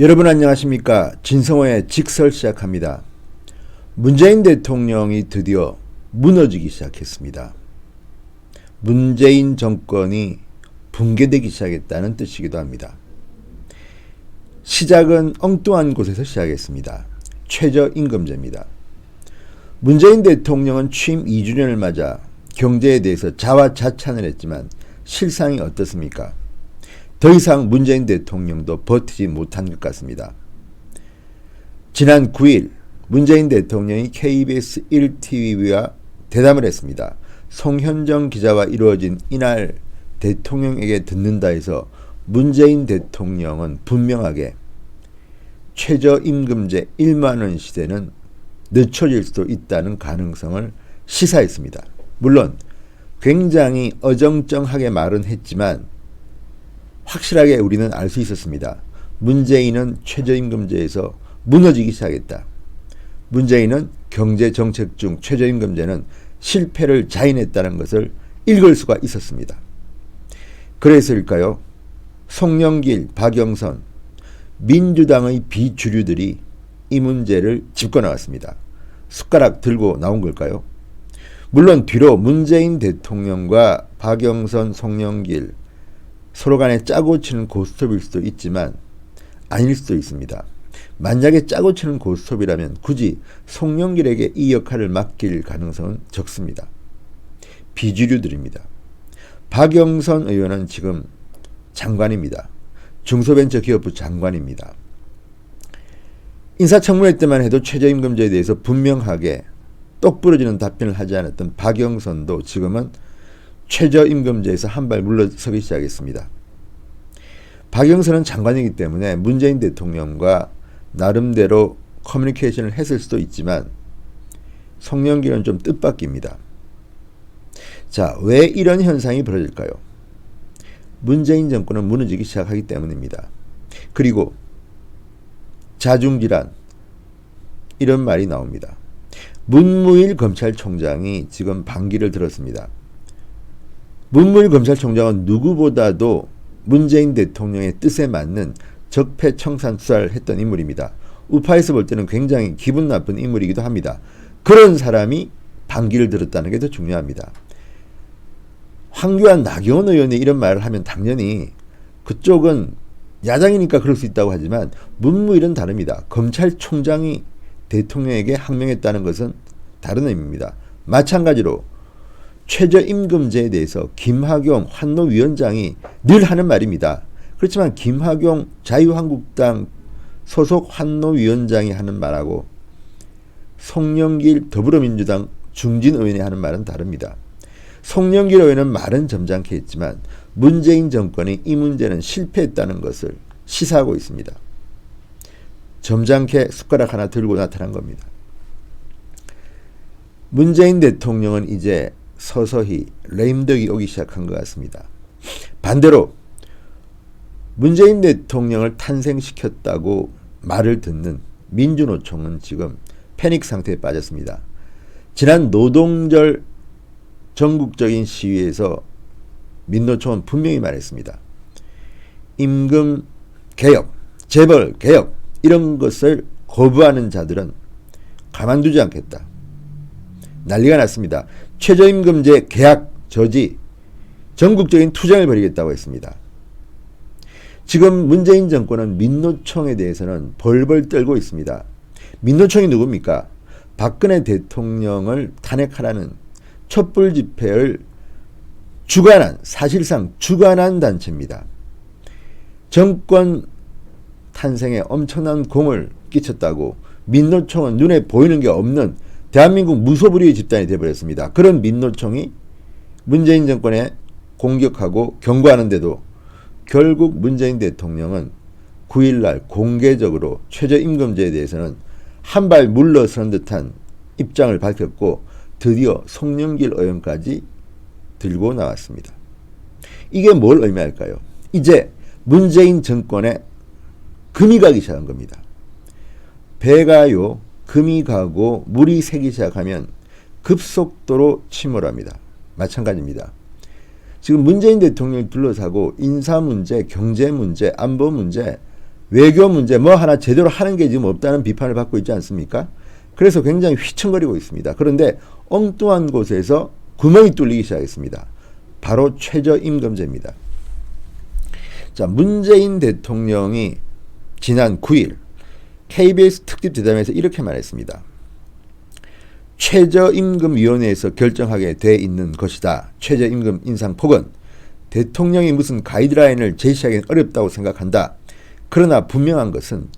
여러분 안녕하십니까? 진성호의 직설 시작합니다. 문재인 대통령이 드디어 무너지기 시작했습니다. 문재인 정권이 붕괴되기 시작했다는 뜻이기도 합니다. 시작은 엉뚱한 곳에서 시작했습니다. 최저임금제입니다. 문재인 대통령은 취임 2주년을 맞아 경제에 대해서 자화자찬을 했지만 실상이 어떻습니까? 더 이상 문재인 대통령도 버티지 못한 것 같습니다. 지난 9일 문재인 대통령이 KBS 1TV와 대담을 했습니다. 송현정 기자와 이루어진 이날 대통령에게 듣는다에서 문재인 대통령은 분명하게 최저임금제 1만원 시대는 늦춰질 수도 있다는 가능성을 시사했습니다. 물론 굉장히 어정쩡하게 말은 했지만 확실하게 우리는 알 수 있었습니다. 문재인은 최저임금제에서 무너지기 시작했다. 문재인은 경제정책 중 최저임금제는 실패를 자인했다는 것을 읽을 수가 있었습니다. 그래서일까요? 송영길, 박영선, 민주당의 비주류들이 이 문제를 짚고 나왔습니다. 숟가락 들고 나온 걸까요? 물론 뒤로 문재인 대통령과 박영선, 송영길 서로 간에 짜고 치는 고스톱일 수도 있지만 아닐 수도 있습니다. 만약에 짜고 치는 고스톱이라면 굳이 송영길에게 이 역할을 맡길 가능성은 적습니다. 비주류들입니다. 박영선 의원은 지금 장관입니다. 중소벤처기업부 장관입니다. 인사청문회 때만 해도 최저임금제에 대해서 분명하게 똑부러지는 답변을 하지 않았던 박영선도 지금은 최저임금제에서 한 발 물러서기 시작했습니다. 박영선은 장관이기 때문에 문재인 대통령과 나름대로 커뮤니케이션을 했을 수도 있지만 송영길은 좀 뜻밖입니다. 자, 왜 이런 현상이 벌어질까요? 문재인 정권은 무너지기 시작하기 때문입니다. 그리고 자중질환 이런 말이 나옵니다. 문무일 검찰총장이 지금 반기를 들었습니다. 문무일 검찰총장은 누구보다도 문재인 대통령의 뜻에 맞는 적폐청산 수사를 했던 인물입니다. 우파에서 볼 때는 굉장히 기분 나쁜 인물이기도 합니다. 그런 사람이 반기를 들었다는 게 더 중요합니다. 황교안, 나경원 의원이 이런 말을 하면 당연히 그쪽은 야당이니까 그럴 수 있다고 하지만 문무일은 다릅니다. 검찰총장이 대통령에게 항명했다는 것은 다른 의미입니다. 마찬가지로 최저임금제에 대해서 김학용 환노위원장이 늘 하는 말입니다. 그렇지만 김학용 자유한국당 소속 환노위원장이 하는 말하고 송영길 더불어민주당 중진 의원이 하는 말은 다릅니다. 송영길 의원은 말은 점잖게 했지만 문재인 정권이 이 문제는 실패했다는 것을 시사하고 있습니다. 점잖게 숟가락 하나 들고 나타난 겁니다. 문재인 대통령은 이제 서서히 레임덕이 오기 시작한 것 같습니다. 반대로 문재인 대통령을 탄생시켰다고 말을 듣는 민주노총은 지금 패닉 상태에 빠졌습니다. 지난 노동절 전국적인 시위에서 민노총은 분명히 말했습니다. 임금 개혁, 재벌 개혁 이런 것을 거부하는 자들은 가만두지 않겠다. 난리가 났습니다. 최저임금제 계약 저지 전국적인 투쟁을 벌이겠다고 했습니다. 지금 문재인 정권은 민노총에 대해서는 벌벌 떨고 있습니다. 민노총이 누굽니까? 박근혜 대통령을 탄핵하라는 촛불 집회를 주관한, 사실상 주관한 단체입니다. 정권 탄생에 엄청난 공을 끼쳤다고 민노총은 눈에 보이는 게 없는 대한민국 무소불위의 집단이 되어버렸습니다. 그런 민노총이 문재인 정권에 공격하고 경고하는데도 결국 문재인 대통령은 9일날 공개적으로 최저임금제에 대해서는 한 발 물러서는 듯한 입장을 밝혔고 드디어 송영길 의원까지 들고 나왔습니다. 이게 뭘 의미할까요? 이제 문재인 정권에 금이 가기 시작한 겁니다. 배가요 금이 가고 물이 새기 시작하면 급속도로 침몰합니다. 마찬가지입니다. 지금 문재인 대통령을 둘러싸고 인사 문제, 경제 문제, 안보 문제 외교 문제 뭐 하나 제대로 하는 게 지금 없다는 비판을 받고 있지 않습니까? 그래서 굉장히 휘청거리고 있습니다. 그런데 엉뚱한 곳에서 구멍이 뚫리기 시작했습니다. 바로 최저임금제입니다. 자, 문재인 대통령이 지난 9일 KBS 특집 대담에서 이렇게 말했습니다. 최저임금위원회에서 결정하게 돼 있는 것이다. 최저임금 인상폭은 대통령이 무슨 가이드라인을 제시하기는 어렵다고 생각한다. 그러나 분명한 것은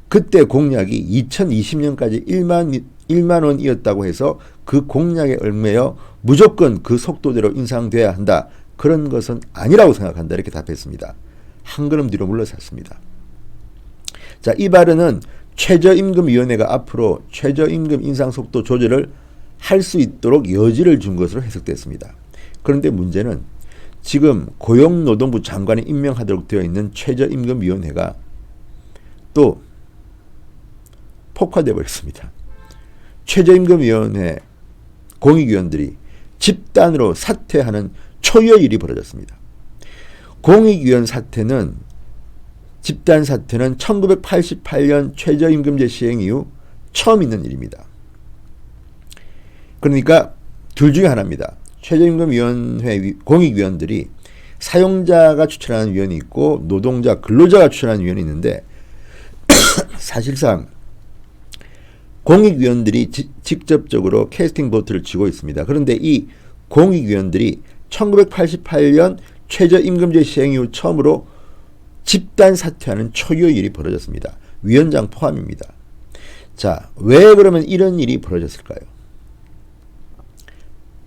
그때 공약이 2020년까지 1만 원이었다고 해서 그 공약에 얽매여 무조건 그 속도대로 인상돼야 한다. 그런 것은 아니라고 생각한다. 이렇게 답했습니다. 한 걸음 뒤로 물러섰습니다. 자, 이 발언은 최저임금위원회가 앞으로 최저임금 인상 속도 조절을 할 수 있도록 여지를 준 것으로 해석됐습니다. 그런데 문제는 지금 고용노동부 장관이 임명하도록 되어 있는 최저임금위원회가 또 폭파되어 버렸습니다. 최저임금위원회 공익위원들이 집단으로 사퇴하는 초유의 일이 벌어졌습니다. 공익위원 사퇴는 집단 사퇴는 1988년 최저임금제 시행 이후 처음 있는 일입니다. 그러니까 둘 중에 하나입니다. 최저임금위원회 공익위원들이 사용자가 추천하는 위원이 있고 노동자, 근로자가 추천하는 위원이 있는데 사실상 공익위원들이 직접적으로 캐스팅 보트를 쥐고 있습니다. 그런데 이 공익위원들이 1988년 최저임금제 시행 이후 처음으로 집단 사퇴하는 초유의 일이 벌어졌습니다. 위원장 포함입니다. 자, 왜 그러면 이런 일이 벌어졌을까요?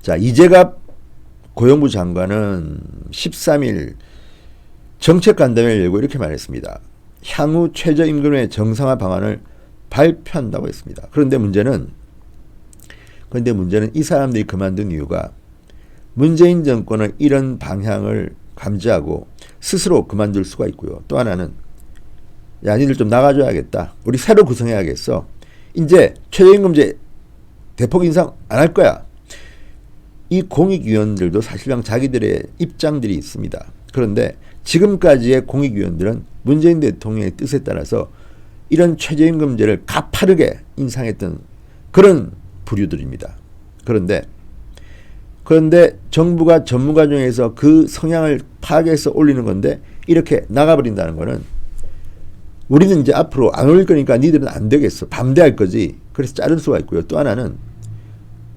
자, 이재갑 고용부 장관은 13일 정책간담회를 열고 이렇게 말했습니다. 향후 최저임금의 정상화 방안을 발표한다고 했습니다. 그런데 문제는 이 사람들이 그만둔 이유가 문재인 정권은 이런 방향을 감지하고 스스로 그만둘 수가 있고요. 또 하나는 야, 니들 좀 나가줘야겠다. 우리 새로 구성해야겠어. 이제 최저임금제 대폭 인상 안 할 거야. 이 공익위원들도 사실상 자기들의 입장들이 있습니다. 그런데 지금까지의 공익위원들은 문재인 대통령의 뜻에 따라서 이런 최저임금제를 가파르게 인상했던 그런 부류들입니다. 그런데 정부가 전문가 중에서 그 성향을 파악해서 올리는 건데 이렇게 나가버린다는 거는 우리는 이제 앞으로 안 올릴 거니까 니들은 안 되겠어. 반대할 거지. 그래서 자를 수가 있고요. 또 하나는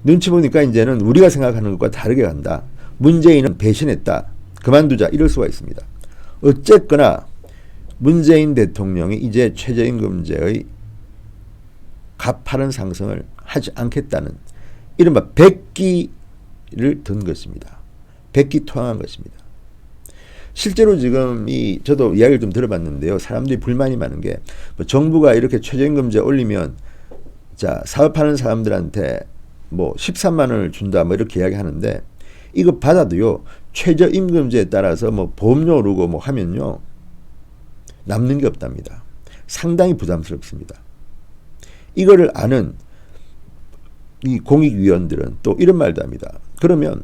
눈치 보니까 이제는 우리가 생각하는 것과 다르게 간다. 문재인은 배신했다. 그만두자. 이럴 수가 있습니다. 어쨌거나 문재인 대통령이 이제 최저임금제의 가파른 상승을 하지 않겠다는 이른바 백기를 든 것입니다. 백기통한 것입니다. 실제로 지금 저도 이야기를 좀 들어봤는데요. 사람들이 불만이 많은 게 정부가 이렇게 최저임금제 올리면 자, 사업하는 사람들한테 13만 원을 준다 이렇게 이야기하는데 이거 받아도요. 최저임금제에 따라서 보험료 오르고 하면요. 남는 게 없답니다. 상당히 부담스럽습니다. 이거를 아는 이 공익위원들은 또 이런 말도 합니다. 그러면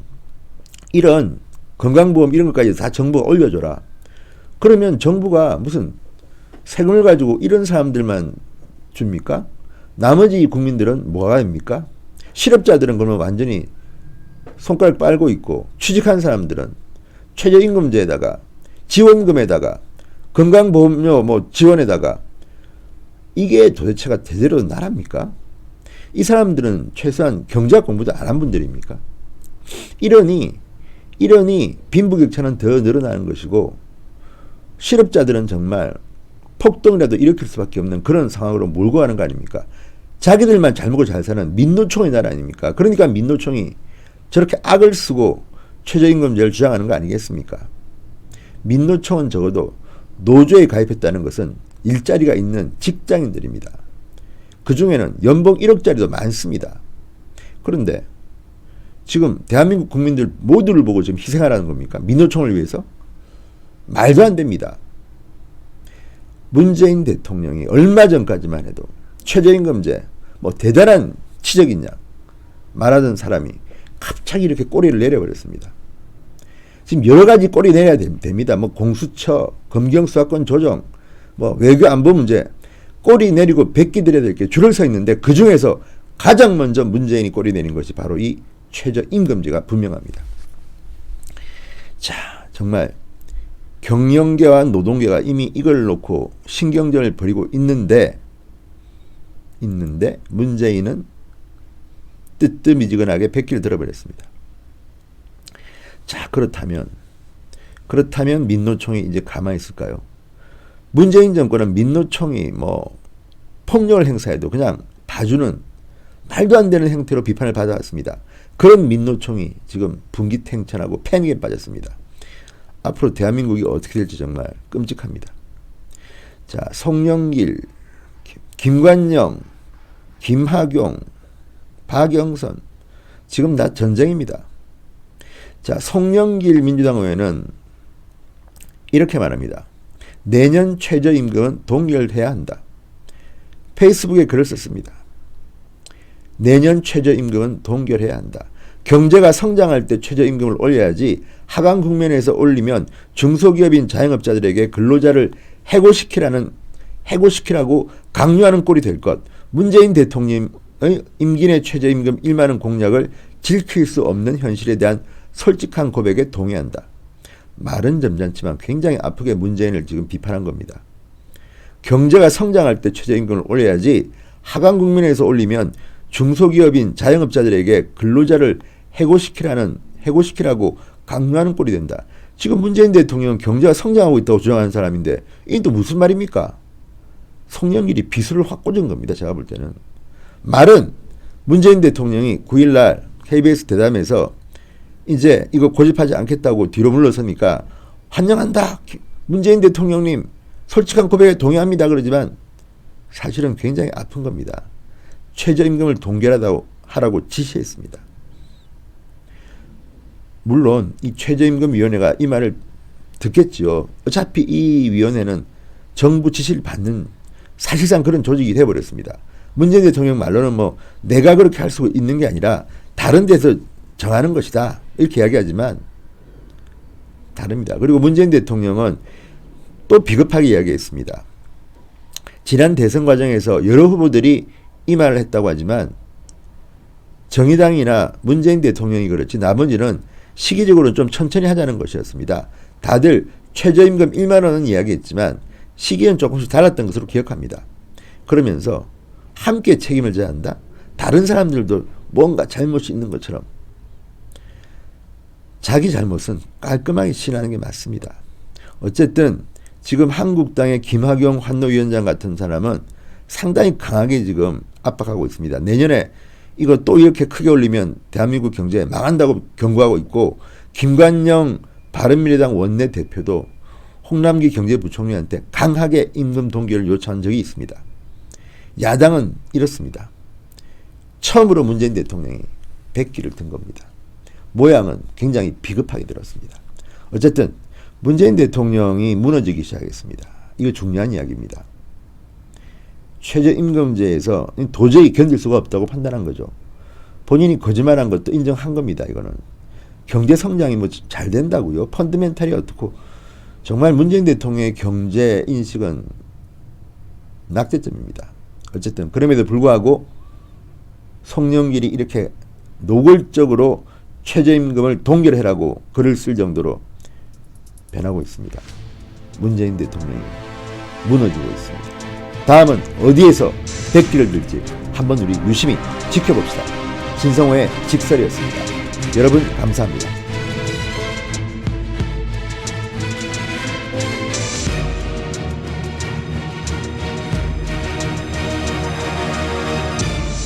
이런 건강보험 이런 것까지 다 정부가 올려줘라. 그러면 정부가 무슨 세금을 가지고 이런 사람들만 줍니까? 나머지 국민들은 뭐가 됩니까? 실업자들은 그러면 완전히 손가락 빨고 있고 취직한 사람들은 최저임금제에다가 지원금에다가 건강보험료 지원에다가 이게 도대체가 제대로 나라입니까? 이 사람들은 최소한 경제학 공부도 안 한 분들입니까? 이러니 빈부격차는 더 늘어나는 것이고 실업자들은 정말 폭동이라도 일으킬 수밖에 없는 그런 상황으로 몰고 가는 거 아닙니까? 자기들만 잘 먹고 잘 사는 민노총의 나라 아닙니까? 그러니까 민노총이 저렇게 악을 쓰고 최저임금제를 주장하는 거 아니겠습니까? 민노총은 적어도 노조에 가입했다는 것은 일자리가 있는 직장인들입니다. 그 중에는 연봉 1억짜리도 많습니다. 그런데 지금 대한민국 국민들 모두를 보고 지금 희생하라는 겁니까? 민노총을 위해서? 말도 안 됩니다. 문재인 대통령이 얼마 전까지만 해도 최저임금제 대단한 치적이냐 말하던 사람이 갑자기 이렇게 꼬리를 내려버렸습니다. 지금 여러 가지 꼬리 내려야 됩니다. 공수처, 검경수사권 조정, 뭐 외교 안보 문제 꼬리 내리고 뱉기 드려야 될 게 줄을 서 있는데 그 중에서 가장 먼저 문재인이 꼬리 내린 것이 바로 이 최저임금제가 분명합니다. 자, 정말 경영계와 노동계가 이미 이걸 놓고 신경전을 벌이고 있는데 문재인은 뜨뜻미지근하게 백기를 들어버렸습니다. 자, 그렇다면 민노총이 이제 가만히 있을까요? 문재인 정권은 민노총이 뭐 폭력을 행사해도 그냥 봐주는 말도 안 되는 형태로 비판을 받아왔습니다. 그런 민노총이 지금 분기탱천하고 패닉에 빠졌습니다. 앞으로 대한민국이 어떻게 될지 정말 끔찍합니다. 자, 송영길, 김관영, 김학용, 박영선 지금 다 전쟁입니다. 자, 송영길 민주당 의원은 이렇게 말합니다. 내년 최저임금은 동결해야 한다. 페이스북에 글을 썼습니다. 내년 최저임금은 동결해야 한다. 경제가 성장할 때 최저임금을 올려야지 하강 국면에서 올리면 중소기업인 자영업자들에게 근로자를 해고시키라고 강요하는 꼴이 될 것. 문재인 대통령의 임기 내 최저임금 1만 원 공약을 지킬 수 없는 현실에 대한 솔직한 고백에 동의한다. 말은 점잖지만 굉장히 아프게 문재인을 지금 비판한 겁니다. 경제가 성장할 때 최저임금을 올려야지 하강 국면에서 올리면 중소기업인 자영업자들에게 근로자를 해고시키라고 강요하는 꼴이 된다. 지금 문재인 대통령은 경제가 성장하고 있다고 주장하는 사람인데 이게 또 무슨 말입니까? 송영길이 비수를 확 꽂은 겁니다. 제가 볼 때는. 말은 문재인 대통령이 9일날 KBS 대담에서 이제 이거 고집하지 않겠다고 뒤로 물러서니까 환영한다. 문재인 대통령님 솔직한 고백에 동의합니다. 그러지만 사실은 굉장히 아픈 겁니다. 최저임금을 동결하라고 지시했습니다. 물론 이 최저임금위원회가 이 말을 듣겠지요. 어차피 이 위원회는 정부 지시를 받는 사실상 그런 조직이 되어버렸습니다. 문재인 대통령 말로는 뭐 내가 그렇게 할 수 있는 게 아니라 다른 데서 정하는 것이다. 이렇게 이야기하지만 다릅니다. 그리고 문재인 대통령은 또 비겁하게 이야기했습니다. 지난 대선 과정에서 여러 후보들이 이 말을 했다고 하지만 정의당이나 문재인 대통령이 그렇지 나머지는 시기적으로 좀 천천히 하자는 것이었습니다. 다들 최저임금 1만 원은 이야기했지만 시기는 조금씩 달랐던 것으로 기억합니다. 그러면서 함께 책임을 져야 한다. 다른 사람들도 뭔가 잘못이 있는 것처럼 자기 잘못은 깔끔하게 시인하는 게 맞습니다. 어쨌든 지금 한국당의 김학용 환노위원장 같은 사람은 상당히 강하게 지금 압박하고 있습니다. 내년에 이거 또 이렇게 크게 올리면 대한민국 경제 망한다고 경고하고 있고 김관영 바른미래당 원내대표도 홍남기 경제부총리한테 강하게 임금 동결을 요청한 적이 있습니다. 야당은 이렇습니다. 처음으로 문재인 대통령이 백기를 든 겁니다. 모양은 굉장히 비겁하게 들었습니다. 어쨌든 문재인 대통령이 무너지기 시작했습니다. 이거 중요한 이야기입니다. 최저임금제에서 도저히 견딜 수가 없다고 판단한 거죠. 본인이 거짓말한 것도 인정한 겁니다. 이거는 경제 성장이 뭐 잘 된다고요. 펀드멘탈이 어떻고 정말 문재인 대통령의 경제 인식은 낙제점입니다. 어쨌든 그럼에도 불구하고 송영길이 이렇게 노골적으로 최저임금을 동결해라고 글을 쓸 정도로 변하고 있습니다. 문재인 대통령이 무너지고 있습니다. 다음은 어디에서 백기를 들지 한번 우리 유심히 지켜봅시다. 진성호의 직설이었습니다. 여러분 감사합니다.